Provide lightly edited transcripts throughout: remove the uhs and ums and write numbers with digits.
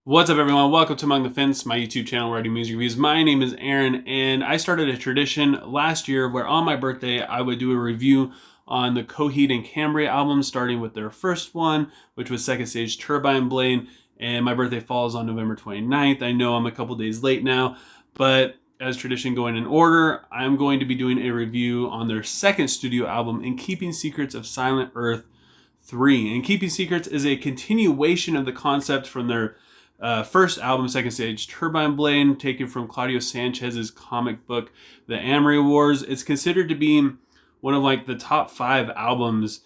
What's up, everyone? Welcome to Among the Fence, my YouTube channel where I do music reviews. My name is Aaron, and I started a tradition last year where on my birthday I would do a review on the Coheed and Cambria album, starting with their first one, which was Second Stage Turbine Blade, and my birthday falls on November 29th. I know I'm a couple days late now, but as tradition going in order, I'm going to be doing a review on their second studio album, In Keeping Secrets of Silent Earth 3. And Keeping Secrets is a continuation of the concept from their first album, Second Stage Turbine Blade, taken from Claudio Sanchez's comic book, The Amory Wars. It's considered to be one of like the top 5 albums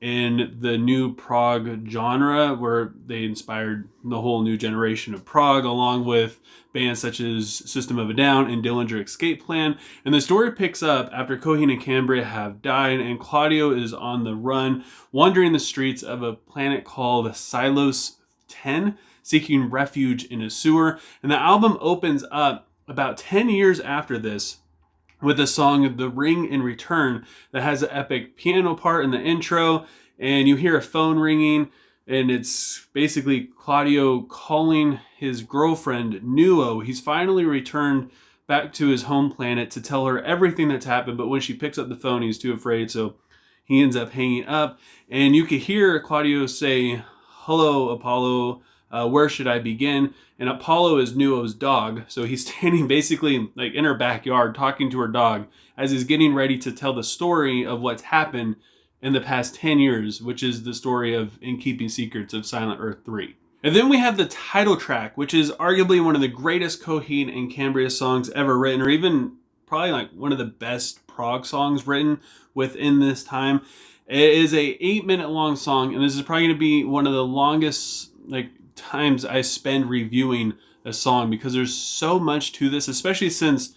in the new prog genre, where they inspired the whole new generation of prog, along with bands such as System of a Down and Dillinger Escape Plan. And the story picks up after Coheed and Cambria have died, and Claudio is on the run, wandering the streets of a planet called Silos 10, seeking refuge in a sewer. And the album opens up about 10 years after this with the song The Ring in Return that has an epic piano part in the intro, and you hear a phone ringing, and it's basically Claudio calling his girlfriend Nuo. He's finally returned back to his home planet to tell her everything that's happened, but when she picks up the phone, he's too afraid, so he ends up hanging up. And you can hear Claudio say, "Hello, Apollo. Where should I begin?" And Apollo is Nuo's dog, so he's standing basically like in her backyard talking to her dog as he's getting ready to tell the story of what's happened in the past 10 years, which is the story of In Keeping Secrets of Silent Earth 3. And then we have the title track, which is arguably one of the greatest Coheed and Cambria songs ever written, or even probably like one of the best prog songs written within this time. It is a 8-minute long song, and this is probably going to be one of the longest times I spend reviewing a song, because there's so much to this, especially since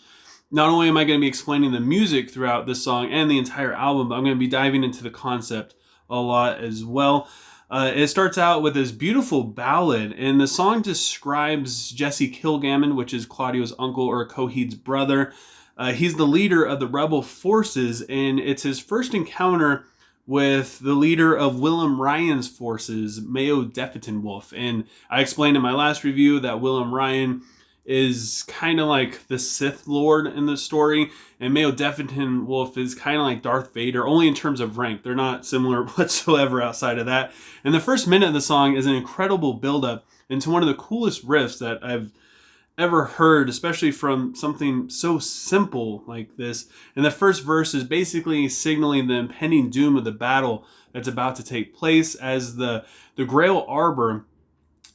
not only am I going to be explaining the music throughout this song and the entire album, but I'm going to be diving into the concept a lot as well. It starts out with this beautiful ballad, and the song describes Jesse Kilgammon, which is Claudio's uncle or Coheed's brother. He's the leader of the rebel forces, and it's his first encounter with the leader of Willem Ryan's forces, Mayo Wolf. And I explained in my last review that Willem Ryan is kind of like the Sith Lord in the story, and Mayo Wolf is kind of like Darth Vader, only in terms of rank. They're not similar whatsoever outside of that. And the first minute of the song is an incredible buildup into one of the coolest riffs that I've ever heard, especially from something so simple like this. And the first verse is basically signaling the impending doom of the battle that's about to take place, as the Grail Arbor,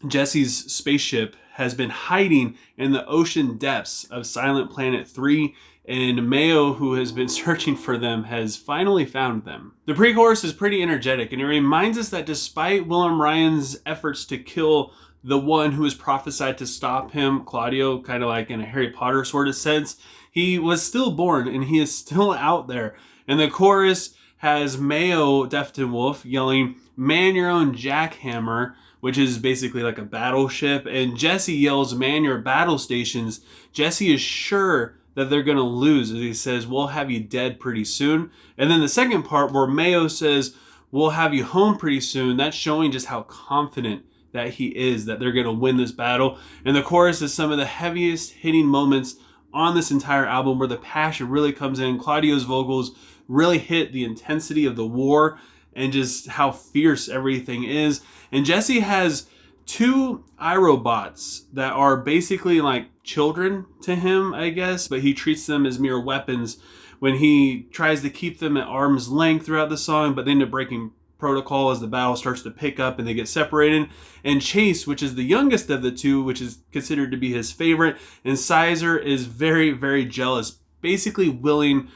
Jesse's spaceship, has been hiding in the ocean depths of Silent Planet 3, and Mayo, who has been searching for them, has finally found them. The pre-chorus is pretty energetic, and it reminds us that despite Willem Ryan's efforts to kill the one who was prophesied to stop him, Claudio, kind of like in a Harry Potter sort of sense, he was still born and he is still out there. And the chorus has Mayo Wolf yelling, "Man your own jackhammer," which is basically like a battleship. And Jesse yells, "Man your battle stations." Jesse is sure that they're going to lose, as he says, "We'll have you dead pretty soon." And then the second part where Mayo says, "We'll have you home pretty soon," that's showing just how confident that he is that they're going to win this battle. And the chorus is some of the heaviest hitting moments on this entire album, where the passion really comes in. Claudio's vocals really hit the intensity of the war and just how fierce everything is. And Jesse has 2 iRobots that are basically like children to him, I guess, but he treats them as mere weapons when he tries to keep them at arm's length throughout the song, but they end up breaking protocol as the battle starts to pick up and they get separated. And Chase, which is the youngest of the 2, which is considered to be his favorite, and Sizer is very, very jealous, basically willing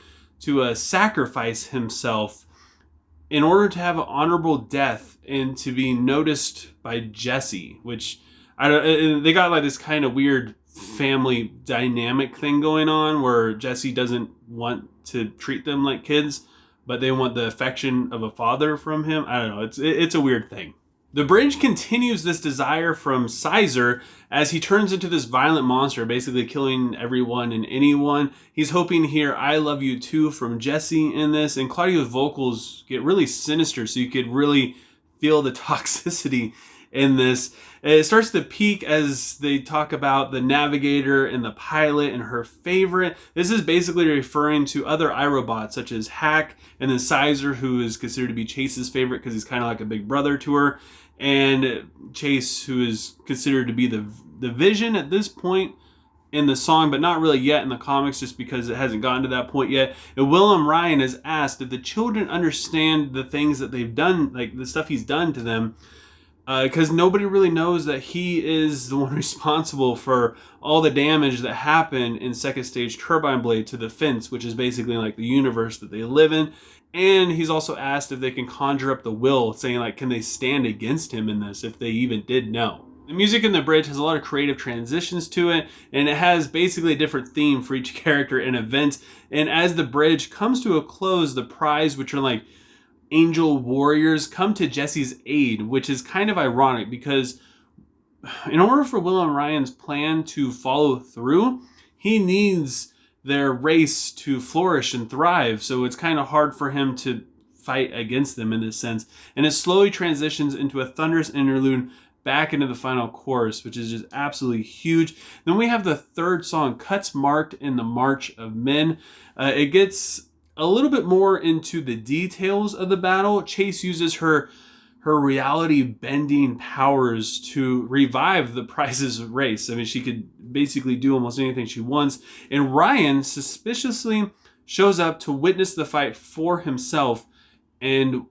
to sacrifice himself in order to have an honorable death and to be noticed by Jesse, which they got like this kind of weird family dynamic thing going on where Jesse doesn't want to treat them like kids, but they want the affection of a father from him. I don't know. It's a weird thing. The bridge continues this desire from Sizer as he turns into this violent monster, basically killing everyone and anyone. He's hoping to hear "I love you too" from Jesse in this, and Claudio's vocals get really sinister, so you could really feel the toxicity in this. It starts to peak as they talk about the navigator and the pilot and her favorite. This is basically referring to other iRobots such as Hack and then Sizer, who is considered to be Chase's favorite because he's kind of like a big brother to her, and Chase, who is considered to be the Vision at this point in the song, but not really yet in the comics, just because it hasn't gotten to that point yet. And Willem Ryan is asked if the children understand the things that they've done, like the stuff he's done to them, because nobody really knows that he is the one responsible for all the damage that happened in Second Stage Turbine Blade to the fence, which is basically like the universe that they live in. And he's also asked if they can conjure up the will, saying like, can they stand against him in this, if they even did know. The music in the bridge has a lot of creative transitions to it, and it has basically a different theme for each character and event. And as the bridge comes to a close, the prize, which are like angel warriors, come to Jesse's aid, which is kind of ironic because in order for Willem Ryan's plan to follow through, he needs their race to flourish and thrive. So it's kind of hard for him to fight against them in this sense. And it slowly transitions into a thunderous interlude back into the final chorus, which is just absolutely huge. Then we have the third song, Cuts Marked in the March of Men. It gets a little bit more into the details of the battle. Chase uses her reality bending powers to revive the Prize's race. I mean, she could basically do almost anything she wants. And Ryan suspiciously shows up to witness the fight for himself and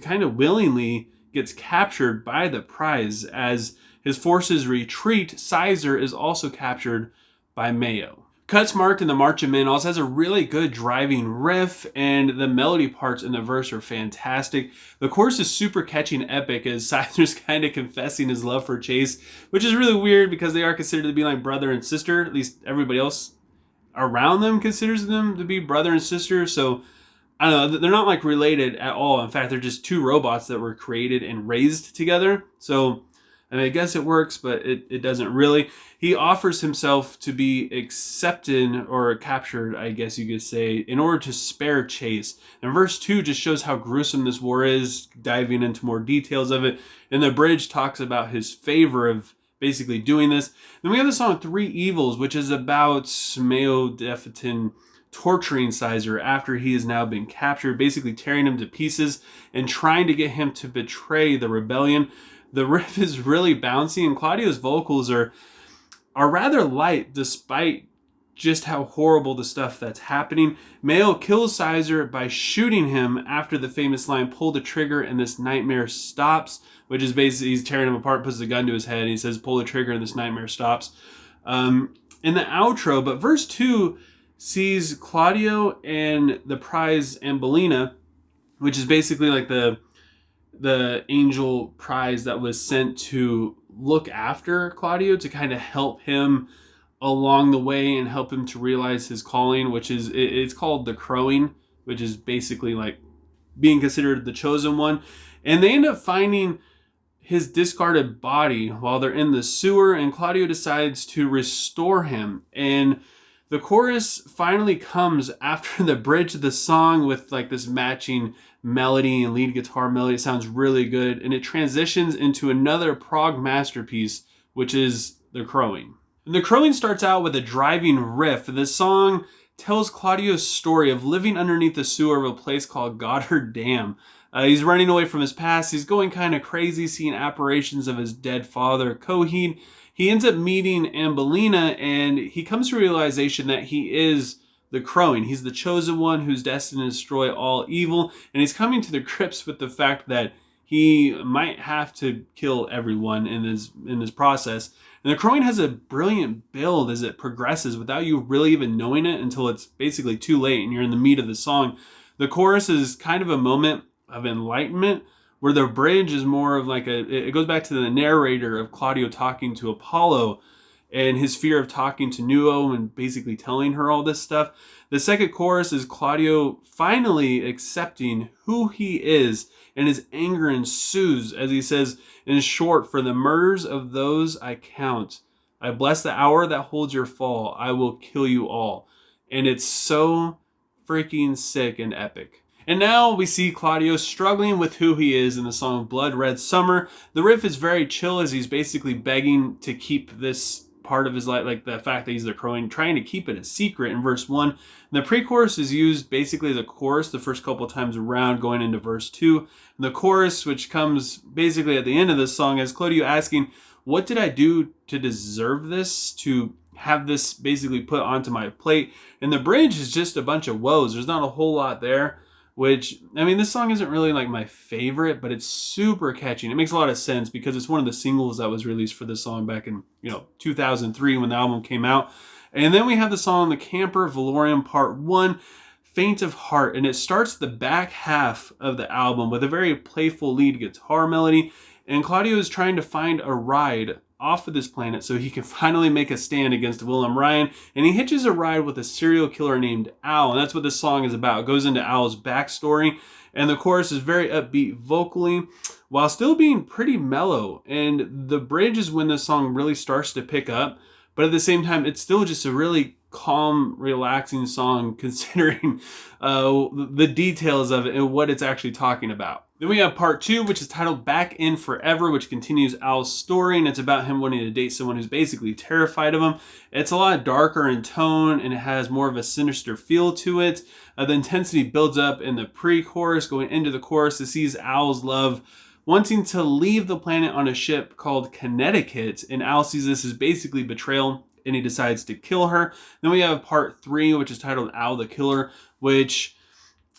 kind of willingly gets captured by the Prize. As his forces retreat, Sizer is also captured by Mayo. Cuts Marked in the March of Men also has a really good driving riff, and the melody parts in the verse are fantastic. The chorus is super catchy and epic as Sizer's kind of confessing his love for Chase, which is really weird because they are considered to be like brother and sister. At least everybody else around them considers them to be brother and sister. So I don't know, they're not like related at all. In fact, they're just two robots that were created and raised together. So I mean, I guess it works, but it doesn't really. He offers himself to be accepted or captured, I guess you could say, in order to spare Chase. And verse 2 just shows how gruesome this war is, diving into more details of it. And the bridge talks about his favor of basically doing this. Then we have the song Three Evils, which is about Mayo Defetin torturing Sizer after he has now been captured, basically tearing him to pieces and trying to get him to betray the rebellion. The riff is really bouncy, and Claudio's vocals are rather light despite just how horrible the stuff that's happening. Mayo kills Sizer by shooting him after the famous line, "Pull the trigger and this nightmare stops," which is basically he's tearing him apart, puts the gun to his head, and he says, "Pull the trigger and this nightmare stops." In the outro, but verse 2 sees Claudio and the Prize Ambelina, which is basically like the angel prize that was sent to look after Claudio, to kind of help him along the way and help him to realize his calling, which is, it's called the Crowing, which is basically like being considered the chosen one. And they end up finding his discarded body while they're in the sewer, and Claudio decides to restore him. And the chorus finally comes after the bridge of the song with like this matching melody and lead guitar melody. It sounds really good, and it transitions into another prog masterpiece, which is The Crowing. And The Crowing starts out with a driving riff. The song tells Claudio's story of living underneath the sewer of a place called Goddard Dam. He's running away from his past. He's going kind of crazy, seeing apparitions of his dead father, Coheed. He ends up meeting Ambelina, and he comes to a realization that he is the Crowing. He's the chosen one who's destined to destroy all evil, and he's coming to the grips with the fact that he might have to kill everyone in this process. And The Crowing has a brilliant build as it progresses without you really even knowing it until it's basically too late and you're in the meat of the song. The chorus is kind of a moment of enlightenment, where the bridge is more of like it goes back to the narrator of Claudio talking to Apollo and his fear of talking to Nuo and basically telling her all this stuff. The second chorus is Claudio finally accepting who he is, and his anger ensues as he says, in short, "For the murders of those I count, I bless the hour that holds your fall. I will kill you all." And it's so freaking sick and epic. And now we see Claudio struggling with who he is in the song Blood Red Summer. The riff is very chill as he's basically begging to keep this part of his life, like the fact that he's the crowing, trying to keep it a secret in verse 1. And the pre-chorus is used basically as a chorus the first couple times around going into verse 2. And the chorus, which comes basically at the end of this song, is Claudio asking, what did I do to deserve this, to have this basically put onto my plate? And the bridge is just a bunch of woes. There's not a whole lot there. Which, I mean, this song isn't really like my favorite, but it's super catchy. And it makes a lot of sense because it's one of the singles that was released for this song back in, 2003 when the album came out. And then we have the song The Camper Valorium Part 1, Faint of Heart. And it starts the back half of the album with a very playful lead guitar melody. And Claudio is trying to find a ride off of this planet so he can finally make a stand against Wilhelm Ryan, and he hitches a ride with a serial killer named Al, and that's what this song is about. It goes into Al's backstory, and the chorus is very upbeat vocally while still being pretty mellow, and the bridge is when the song really starts to pick up, but at the same time it's still just a really calm, relaxing song considering the details of it and what it's actually talking about. Then we have part 2, which is titled Back in Forever, which continues Al's story, and it's about him wanting to date someone who's basically terrified of him. It's a lot darker in tone, and it has more of a sinister feel to it. The intensity builds up in the pre-chorus. Going into the chorus, it sees Al's love wanting to leave the planet on a ship called Connecticut, and Al sees this as basically betrayal, and he decides to kill her. Then we have part 3, which is titled Al the Killer, which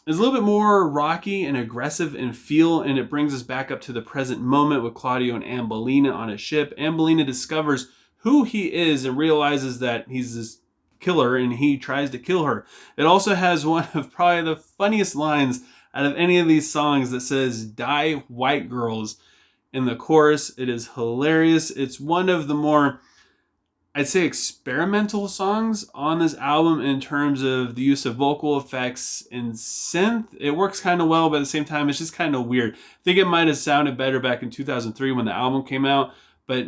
is a little bit more rocky and aggressive in feel, and it brings us back up to the present moment with Claudio and Ambellina on a ship. Ambellina discovers who he is and realizes that he's this killer, and he tries to kill her. It also has one of probably the funniest lines out of any of these songs that says, "Die white girls," in the chorus. It is hilarious. It's one of the more, I'd say, experimental songs on this album in terms of the use of vocal effects and synth. It works kind of well, but at the same time, it's just kind of weird. I think it might have sounded better back in 2003 when the album came out, but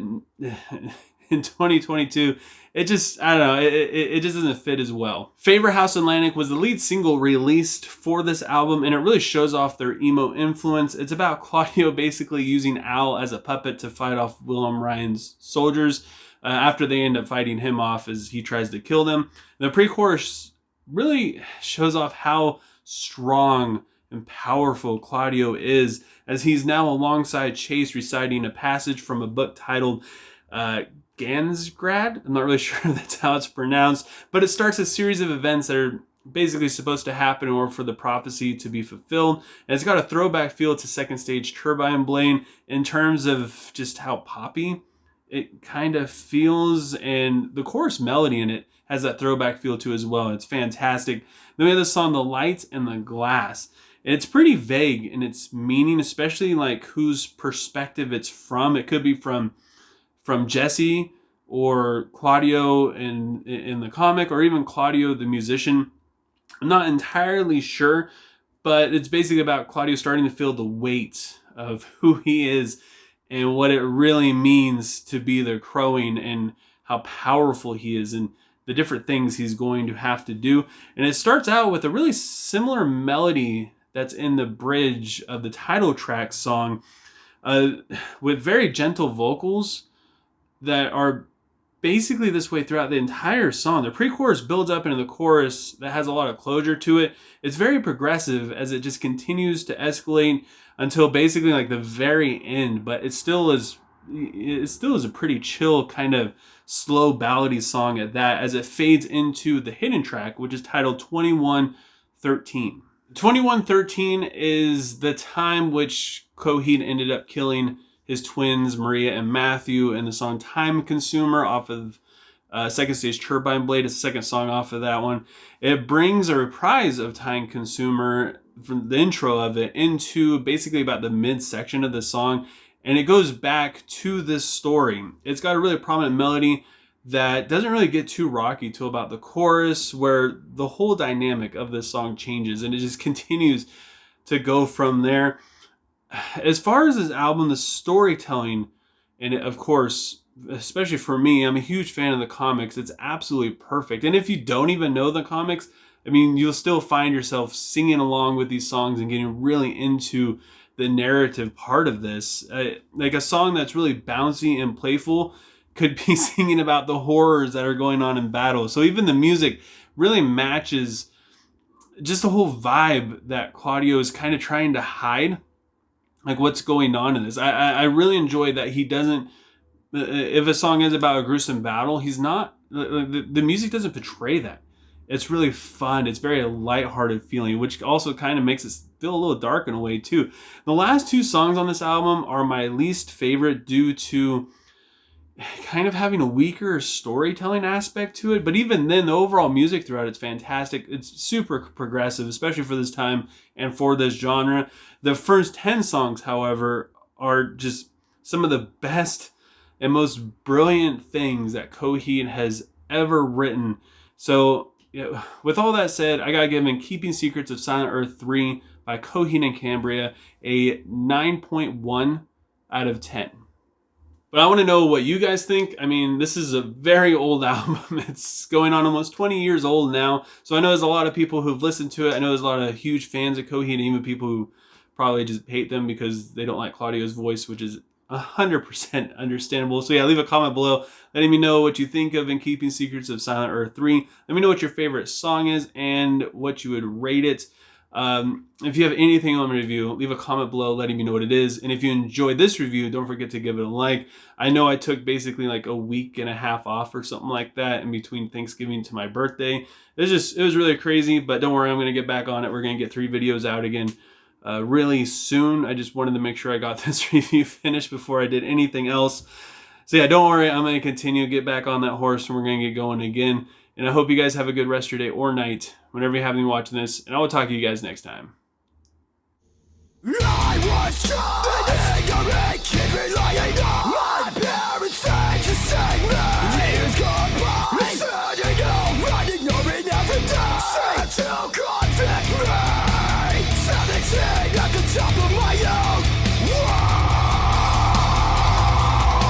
in 2022, it just, I don't know, it just doesn't fit as well. Favor House Atlantic was the lead single released for this album, and it really shows off their emo influence. It's about Claudio basically using Al as a puppet to fight off Wilhelm Ryan's soldiers. After they end up fighting him off as he tries to kill them. The pre-chorus really shows off how strong and powerful Claudio is, as he's now alongside Chase reciting a passage from a book titled Gansgrad. I'm not really sure if that's how it's pronounced, but it starts a series of events that are basically supposed to happen or for the prophecy to be fulfilled. And it's got a throwback feel to Second Stage Turbine Blade in terms of just how poppy it kind of feels, and the chorus melody in it has that throwback feel to as well. It's fantastic. Then we have the song The Light and the Glass. It's pretty vague in its meaning, especially like whose perspective it's from. It could be from Jesse or Claudio in the comic, or even Claudio the musician. I'm not entirely sure, but it's basically about Claudio starting to feel the weight of who he is and what it really means to be the crowing, and how powerful he is, and the different things he's going to have to do. And it starts out with a really similar melody that's in the bridge of the title track song, with very gentle vocals that are basically this way throughout the entire song. The pre-chorus builds up into the chorus that has a lot of closure to it. It's very progressive as it just continues to escalate until basically like the very end, but it still is a pretty chill kind of slow ballady song at that, as it fades into the hidden track, which is titled 2113. 2113 is the time which Coheed ended up killing his twins Maria and Matthew in the song Time Consumer off of Second Stage Turbine Blade. Is the second song off of that one. It brings a reprise of Time Consumer from the intro of it into basically about the midsection of the song, and it goes back to this story. It's got a really prominent melody that doesn't really get too rocky till about the chorus, where the whole dynamic of this song changes, and it just continues to go from there. As far as this album, the storytelling in it, of course, especially for me, I'm a huge fan of the comics. It's absolutely perfect. And if you don't even know the comics, I mean, you'll still find yourself singing along with these songs and getting really into the narrative part of this. Like a song that's really bouncy and playful could be singing about the horrors that are going on in battle. So even the music really matches just the whole vibe that Claudio is kind of trying to hide, like what's going on in this. I really enjoy that he doesn't, if a song is about a gruesome battle, he's not, the music doesn't portray that. It's really fun. It's very lighthearted feeling, which also kind of makes it feel a little dark in a way too. The last two songs on this album are my least favorite due to kind of having a weaker storytelling aspect to it. But even then, the overall music throughout it's fantastic. It's super progressive, especially for this time and for this genre. The first 10 songs, however, are just some of the best and most brilliant things that Coheed has ever written. So yeah, with all that said, I gotta give In Keeping Secrets of Silent Earth 3 by Coheed and Cambria a 9.1 out of 10. But I want to know what you guys think. I mean, this is a very old album. It's going on almost 20 years old now. So I know there's a lot of people who've listened to it. I know there's a lot of huge fans of Coheed, and even people who probably just hate them because they don't like Claudio's voice, which is 100% understandable. So yeah, leave a comment below letting me know what you think of In Keeping Secrets of Silent Earth 3. Let me know what your favorite song is and what you would rate it. If you have anything on the review, leave a comment below letting me know what it is. And if you enjoyed this review, don't forget to give it a like. I know I took basically like a week and a half off or something like that in between Thanksgiving to my birthday. It was really crazy, but don't worry, I'm going to get back on it. We're going to get 3 videos out again really soon. I just wanted to make sure I got this review finished before I did anything else. So yeah, don't worry, I'm going to continue to get back on that horse and we're going to get going again. And I hope you guys have a good rest of your day or night whenever you happen to be watching this. And I will talk to you guys next time. I was